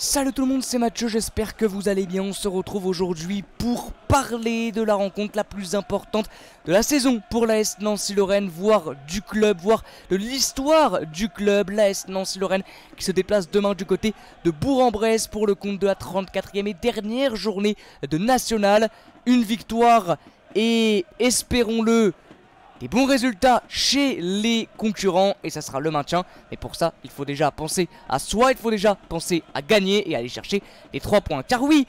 Salut tout le monde, c'est Mathieu, j'espère que vous allez bien. On se retrouve aujourd'hui pour parler de la rencontre la plus importante de la saison pour l'AS Nancy-Lorraine, voire du club, voire de l'histoire du club. L'AS Nancy-Lorraine qui se déplace demain du côté de Bourg-en-Bresse pour le compte de la 34e et dernière journée de National. Une victoire et espérons-le des bons résultats chez les concurrents et ça sera le maintien. Mais pour ça il faut déjà penser à soi, il faut déjà penser à gagner et aller chercher les 3 points. Car oui,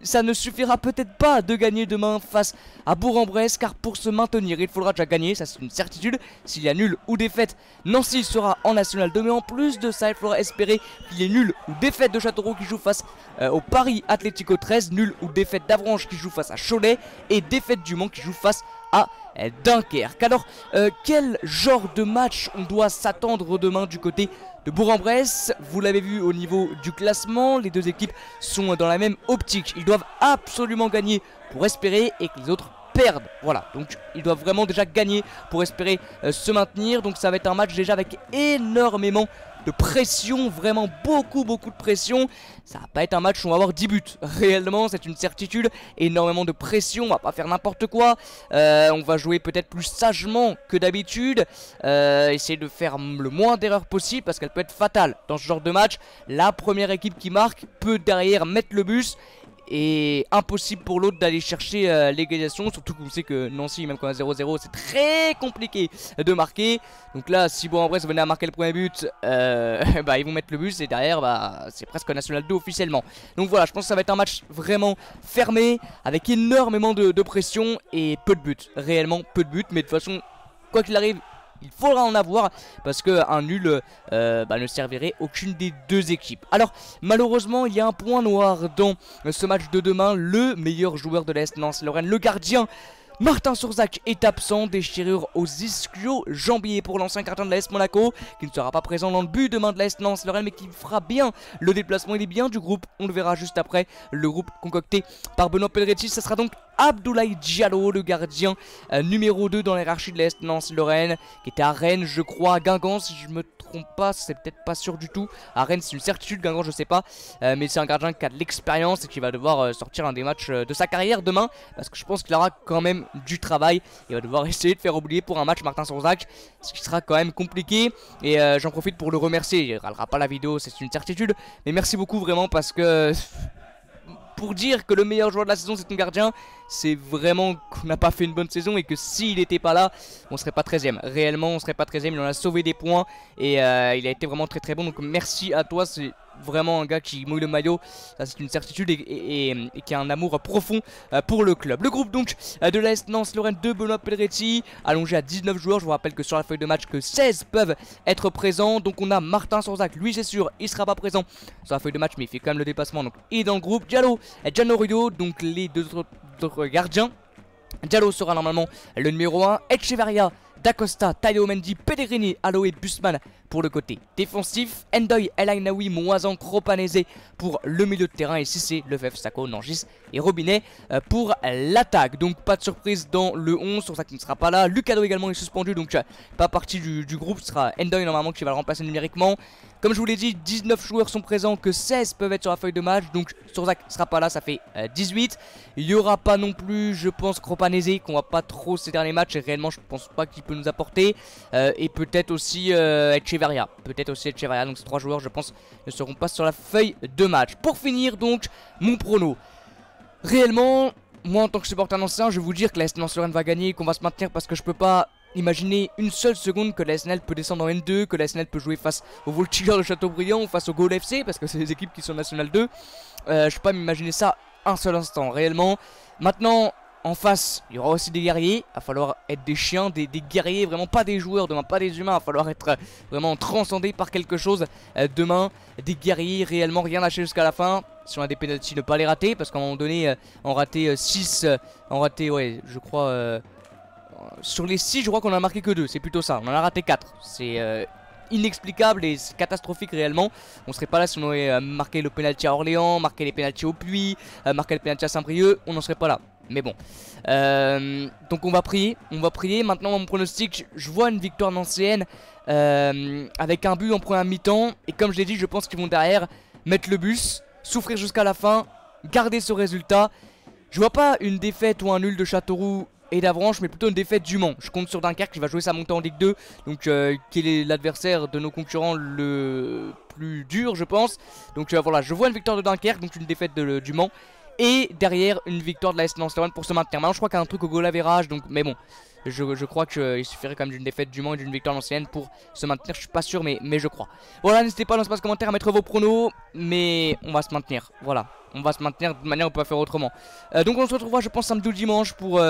ça ne suffira peut-être pas de gagner demain face à Bourg-en-Bresse, car pour se maintenir il faudra déjà gagner, ça c'est une certitude. S'il y a nul ou défaite, Nancy sera en National 2, mais en plus de ça il faudra espérer qu'il y ait nul ou défaite de Châteauroux qui joue face au Paris Atlético 13, nul ou défaite d'Avranches qui joue face à Cholet et défaite du Mans qui joue face à Dunkerque. Alors quel genre de match on doit s'attendre demain du côté de Bourg-en-Bresse? Vous l'avez vu au niveau du classement, les deux équipes sont dans la même optique. Ils doivent absolument gagner pour espérer et que les autres perdent. Voilà, donc ils doivent vraiment déjà gagner pour espérer se maintenir. Donc ça va être un match déjà avec énormément de pression, vraiment beaucoup de pression. Ça va pas être un match où on va avoir 10 buts. Réellement, c'est une certitude. Énormément de pression, on va pas faire n'importe quoi. On va jouer peut-être plus sagement que d'habitude. Essayer de faire le moins d'erreurs possible parce qu'elle peut être fatale dans ce genre de match. La première équipe qui marque peut derrière mettre le bus. Et impossible pour l'autre d'aller chercher l'égalisation. Surtout que vous savez que Nancy, même quand on a 0-0, c'est très compliqué de marquer. Donc là, si Bourg-en-Bresse venait à marquer le premier but, ils vont mettre le but. Et derrière, c'est presque National 2 officiellement. Donc voilà, je pense que ça va être un match vraiment fermé, avec énormément de pression et peu de buts. Réellement peu de buts, mais de toute façon, quoi qu'il arrive, il faudra en avoir parce qu'un nul ne servirait aucune des deux équipes. Alors malheureusement il y a un point noir dans ce match de demain. Le meilleur joueur de l'AS Nancy-Lorraine, le gardien Martin Surzac, est absent, déchirure aux ischio-jambiers pour l'ancien gardien de l'AS Monaco, qui ne sera pas présent dans le but demain de l'AS Nancy-Lorraine, mais qui fera bien le déplacement. Il est bien du groupe, on le verra juste après, le groupe concocté par Benoît Pelleretti. Ça sera donc Abdoulaye Diallo, le gardien numéro 2 dans la hiérarchie de l'AS Nancy-Lorraine, qui était à Rennes, je crois, à Guingamp, si je me trompe pas, c'est peut-être pas sûr du tout. À Rennes, c'est une certitude, Guingamp, je sais pas, mais c'est un gardien qui a de l'expérience et qui va devoir sortir un des matchs de sa carrière demain, parce que je pense qu'il aura quand même du travail. Il va devoir essayer de faire oublier pour un match Martin Surzac, ce qui sera quand même compliqué. Et j'en profite pour le remercier. Il râlera pas la vidéo, c'est une certitude, mais merci beaucoup vraiment parce que pour dire que le meilleur joueur de la saison c'est ton gardien, c'est vraiment qu'on n'a pas fait une bonne saison et que s'il n'était pas là, on serait pas 13ème. Réellement, on serait pas 13ème, il en a sauvé des points et il a été vraiment très bon. Donc merci à toi, c'est vraiment un gars qui mouille le maillot, ça c'est une certitude et qui a un amour profond pour le club. Le groupe donc de l'AS Nancy-Lorraine de Benoît Pelleretti, allongé à 19 joueurs. Je vous rappelle que sur la feuille de match que 16 peuvent être présents. Donc on a Martin Surzac, lui c'est sûr, il sera pas présent sur la feuille de match mais il fait quand même le déplacement, donc il est dans le groupe. Diallo et Gianno Ruyo, donc les deux autres gardiens. Diallo sera normalement le numéro 1, Echeverria, Dacosta, Tayo Mendy, Pellegrini, Aloe, Busman pour le côté défensif, Ndoye, El Ainaoui, Moisan, Cropanese pour le milieu de terrain et Cissé, Lefebvre, Sako, Nangis et Robinet pour l'attaque. Donc pas de surprise dans le 11, sur ça qui ne sera pas là. Lucado également est suspendu, donc pas partie du groupe. Ce sera Ndoye normalement qui va le remplacer numériquement. Comme je vous l'ai dit, 19 joueurs sont présents, que 16 peuvent être sur la feuille de match. Donc Surzac ne sera pas là, ça fait 18. Il n'y aura pas non plus, je pense, Cropanese, qu'on voit pas trop ces derniers matchs. Et réellement, je pense pas qu'il peut nous apporter. Et peut-être aussi Echeverria. Peut-être aussi Echeverria. Donc ces 3 joueurs, je pense, ne seront pas sur la feuille de match. Pour finir, donc, mon prono. Réellement, moi en tant que supporter ancien, je vais vous dire que la AS Nancy-Lorraine va gagner, qu'on va se maintenir parce que je peux pas imaginez une seule seconde que la SNL peut descendre en N2, que la SNL peut jouer face au Voltigeur de Châteaubriand ou face au Gaulle FC, parce que c'est des équipes qui sont National 2. Je peux pas m'imaginer ça un seul instant, réellement. Maintenant, en face, il y aura aussi des guerriers. Il va falloir être des chiens, des guerriers, vraiment pas des joueurs demain, pas des humains. Il va falloir être vraiment transcendé par quelque chose demain. Des guerriers, réellement, rien lâcher jusqu'à la fin. Si on a des pénaltys, ne pas les rater, parce qu'à un moment donné, on ratait 6, on ratait, ouais, je crois... sur les 6, je crois qu'on en a marqué que 2, c'est plutôt ça, on en a raté 4. C'est inexplicable et catastrophique réellement. On serait pas là si on avait marqué le penalty à Orléans, marqué les penaltys au Puy, marqué le penalty à Saint-Brieuc, on n'en serait pas là. Mais bon, donc on va prier. Maintenant mon pronostic, je vois une victoire nancéenne avec un but en première mi-temps. Et comme je l'ai dit, je pense qu'ils vont derrière mettre le bus, souffrir jusqu'à la fin, garder ce résultat. Je vois pas une défaite ou un nul de Châteauroux et d'Avranches, mais plutôt une défaite du Mans. Je compte sur Dunkerque qui va jouer sa montée en Ligue 2, donc qui est l'adversaire de nos concurrents le plus dur, je pense. Donc voilà, je vois une victoire de Dunkerque, donc une défaite du Mans. Et derrière, une victoire de la S Lens Lorraine pour se maintenir. Maintenant, je crois qu'il y a un truc au goal average, donc mais bon. Je crois qu'il suffirait quand même d'une défaite du Mans et d'une victoire l'ancienne pour se maintenir. Je suis pas sûr, mais je crois. Voilà, n'hésitez pas dans l'espace commentaire à mettre vos pronos. Mais on va se maintenir. Voilà, on va se maintenir de manière on peut pas faire autrement. Donc on se retrouvera, je pense, samedi ou dimanche pour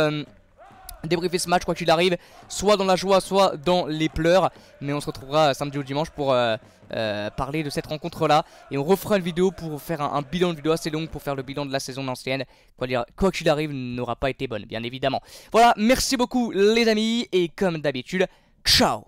débriefer ce match, quoi qu'il arrive. Soit dans la joie, soit dans les pleurs. Mais on se retrouvera samedi ou dimanche pour parler de cette rencontre-là. Et on refera une vidéo pour faire un bilan, une vidéo assez longue pour faire le bilan de la saison ancienne. Quoi qu'il arrive, n'aura pas été bonne, bien évidemment. Voilà, merci beaucoup les amis. Et comme d'habitude, ciao!